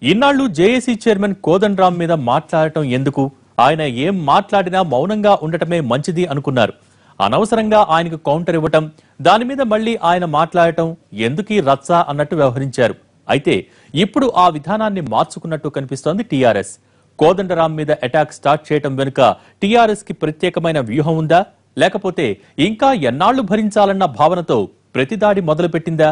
ఇన్నాళ్లు JAC chairman Kodandaram మీద మాట్లాడటం ఎందుకు? ఆయన ఏం మాట్లాడినా మౌనంగా ఉండటమే మంచిది అనుకున్నారు. అనవసరంగా ఆయనకు కౌంటర్ ఇవ్వటం, దాని మీద మళ్లీ ఆయన మాట్లాడటం ఎందుకీ రచ్చ అన్నట్టు వ్యవహరించారు. అయితే ఇప్పుడు ఆ విధానాన్ని మార్చుకున్నట్టు కనిపిస్తోంది టీఆర్ఎస్. కోదండరాం మీద అటాక్ స్టార్ట్ చేయటం వెనుక టీఆర్ఎస్ కి ప్రత్యేకమైన వ్యూహం ఉందా, లేకపోతే ఇంకా ఎన్నాళ్లు భరించాలన్న భావనతో ప్రతిదాడి మొదలుపెట్టిందా?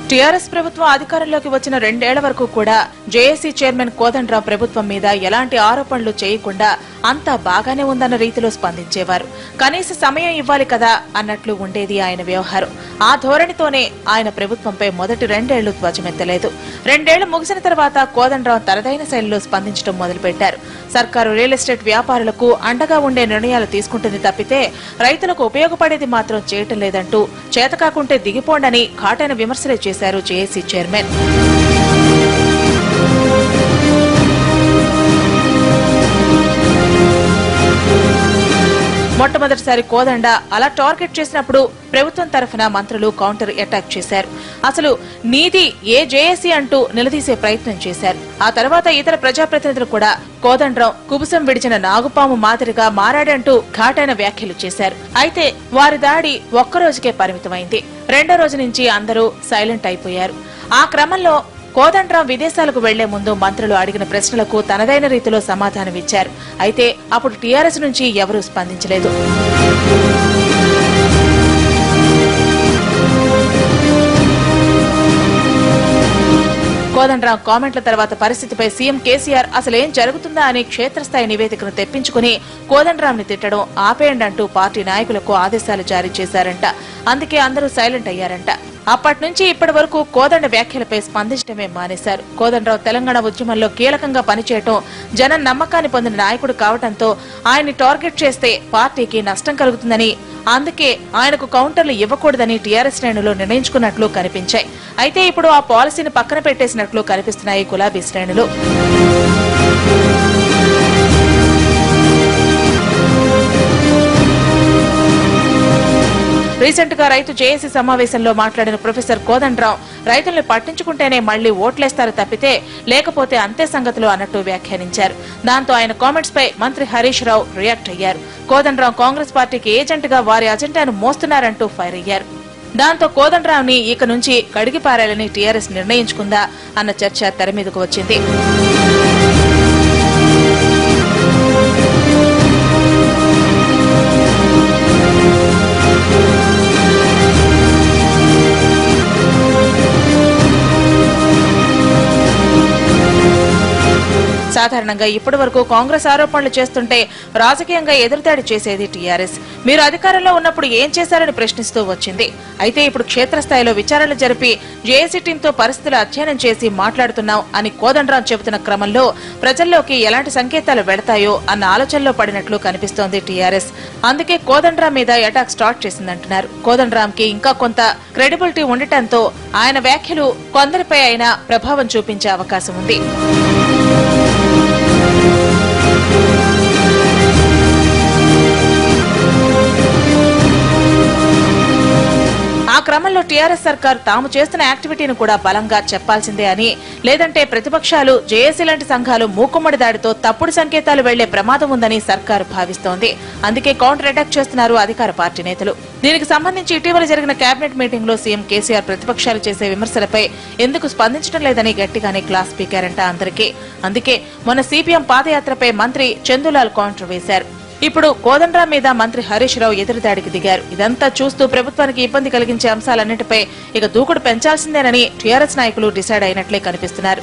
టీఆర్ఎస్ ప్రభుత్వం అధికారంలోకి వచ్చిన 2 ఏళ్ల వరకు కూడా జేఏసీ చైర్మన్ కోదండరాం ప్రభుత్వం మీద ఎలాంటి ఆరోపణలు చేయకుండా అంతా బాగానే ఉందన్న రీతిలో స్పందించేవారు. కనీస సమయం ఇవ్వాలి కదా అన్నట్లు ఉండేది ఆయన వ్యవహారం. ఆ ధోరణితోనే ఆయన ప్రభుత్వంపై మొదటి 2 ఏళ్లు ధ్వజమెత్తలేదు. 2 ఏళ్లు ముగిసిన తర్వాత కోదండరాం తనదైన శైలిలో స్పందించడం మొదలుపెట్టారు. సర్కారు రియల్ ఎస్టేట్ వ్యాపారులకు అండగా ఉండే నిర్ణయాలు తీసుకుంటుంది తప్పితే రైతులకు ఉపయోగపడేది మాత్రం చేయటం లేదంటూ చేతకాకుంటే దిగిపోండని ఘాటైన విమర్శలే చేశారు జేఏసీ చైర్మన్. మొట్టమొదటిసారి కోదండ అలా టార్గెట్ చేసినప్పుడు ప్రభుత్వం తరఫున మంత్రులు కౌంటర్ అటాక్ చేశారు. అసలు నీది ఏ జేఏసీ అంటూ నిలదీసే ప్రయత్నం చేశారు. ఆ తర్వాత ఇతర ప్రజాప్రతినిధులు కూడా కోదండరాం కుబుసం విడిచిన నాగుపాము మాదిరిగా మారాడంటూ ఘాటైన వ్యాఖ్యలు చేశారు. అయితే వారి దాడి ఒక్కరోజుకే పరిమితమైంది. 2వ రోజు నుంచి అందరూ సైలెంట్ అయిపోయారు. ఆ క్రమంలో కోదండరాం విదేశాలకు వెళ్లే ముందు మంత్రులు అడిగిన ప్రశ్నలకు తనదైన రీతిలో సమాధానమిచ్చారు. అయితే అప్పుడు టీఆర్ఎస్ నుంచి ఎవరూ స్పందించలేదు. కోదండరాం కామెంట్ల తర్వాత పరిస్థితిపై సీఎం కేసీఆర్ అసలేం జరుగుతుందా అని క్షేత్రస్థాయి నివేదికను తెప్పించుకుని కోదండరాంని తిట్టడం ఆపేయండంటూ పార్టీ నాయకులకు ఆదేశాలు జారీ చేశారంట. అందుకే అందరూ సైలెంట్ అయ్యారంట. అప్పటి నుంచి ఇప్పటి వరకు కోదండ వ్యాఖ్యలపై స్పందించడమే మానేశారు. కోదండరాం తెలంగాణ ఉద్యమంలో కీలకంగా పనిచేయటం, జనం నమ్మకాన్ని పొందిన నాయకుడు కావడంతో ఆయన్ని టార్గెట్ చేస్తే పార్టీకి నష్టం కలుగుతుందని, అందుకే ఆయనకు కౌంటర్లు ఇవ్వకూడదని టీఆర్ఎస్ శ్రేణులు నిర్ణయించుకున్నట్లు కనిపించాయి. అయితే ఇప్పుడు ఆ పాలసీని పక్కన పెట్టేసినట్లు కనిపిస్తున్నాయి గులాబీ శ్రేణులు. రీసెంట్ గా రైతు జేఏసీ సమావేశంలో మాట్లాడిన ప్రొఫెసర్ కోదండరాం రైతుల్ని పట్టించుకుంటేనే మళ్లీ ఓట్లేస్తారు తప్పితే లేకపోతే అంతే సంగతులు అన్నట్టు వ్యాఖ్యానించారు. దాంతో ఆయన కామెంట్స్ పై మంత్రి హరీష్ రావు రియాక్ట్ అయ్యారు. కోదండరాం కాంగ్రెస్ పార్టీకి ఏజెంట్ గా వారి అజెండాను మోస్తున్నారంటూ ఫైర్ అయ్యారు. దాంతో కోదండరాం ని ఇక నుంచి కడిగిపారాలని టీఆర్ఎస్ నిర్ణయించుకుందా అన్న చర్చ తెర మీదకు వచ్చింది. సాధారణంగా ఇప్పటి వరకు కాంగ్రెస్ ఆరోపణలు చేస్తుంటే రాజకీయంగా ఎదురుదాడి చేసేది టీఆర్ఎస్. మీరు అధికారంలో ఉన్నప్పుడు ఏం చేశారని ప్రశ్నిస్తూ వచ్చింది. అయితే ఇప్పుడు క్షేత్రస్థాయిలో విచారణలు జరిపి జేఏసీ టీంతో పరిస్థితులు అధ్యయనం చేసి మాట్లాడుతున్నాం అని కోదండరాం చెబుతున్న క్రమంలో ప్రజల్లోకి ఎలాంటి సంకేతాలు వెడతాయో అన్న ఆలోచనలో పడినట్లు కనిపిస్తోంది టీఆర్ఎస్. అందుకే కోదండరాం మీద అటాక్ స్టార్ట్ చేసిందంటున్నారు. కోదండరాం కి ఇంకా కొంత క్రెడిబిలిటీ ఉండటంతో ఆయన వ్యాఖ్యలు కొందరిపై అయినా ప్రభావం చూపించే అవకాశం ఉంది. ఆ క్రమంలో టీఆర్ఎస్ సర్కార్ తాము చేస్తున్న యాక్టివిటీని కూడా బలంగా చెప్పాల్సిందే అని, లేదంటే ప్రతిపక్షాలు జేఏసీ లాంటి సంఘాలు మూకుమ్మడి దాడితో తప్పుడు సంకేతాలు వెళ్లే ప్రమాదం ఉందని సర్కారు భావిస్తోంది. అందుకే కౌంటర్ అటాక్ చేస్తున్నారు అధికార పార్టీ నేతలు. దీనికి సంబంధించి ఇటీవల జరిగిన కేబినెట్ మీటింగ్ లో సీఎం కేసీఆర్ ప్రతిపక్షాలు చేసే విమర్శలపై ఎందుకు స్పందించడం లేదని గట్టిగానే క్లాస్ పీకారంట అందరికీ. అందుకే మొన్న సిపిఎం పాదయాత్రపై మంత్రి చందులాల్ కౌంటర్ వేశారు. ఇప్పుడు కోదండరాం మీద మంత్రి హరీష్ రావు ఎదురుదాడికి దిగారు. ఇదంతా చూస్తూ ప్రభుత్వానికి ఇబ్బంది కలిగించే అంశాలన్నింటిపై ఇక దూకుడు పెంచాల్సిందేనని టీఆర్ఎస్ నాయకులు డిసైడ్ అయినట్లే కనిపిస్తున్నారు.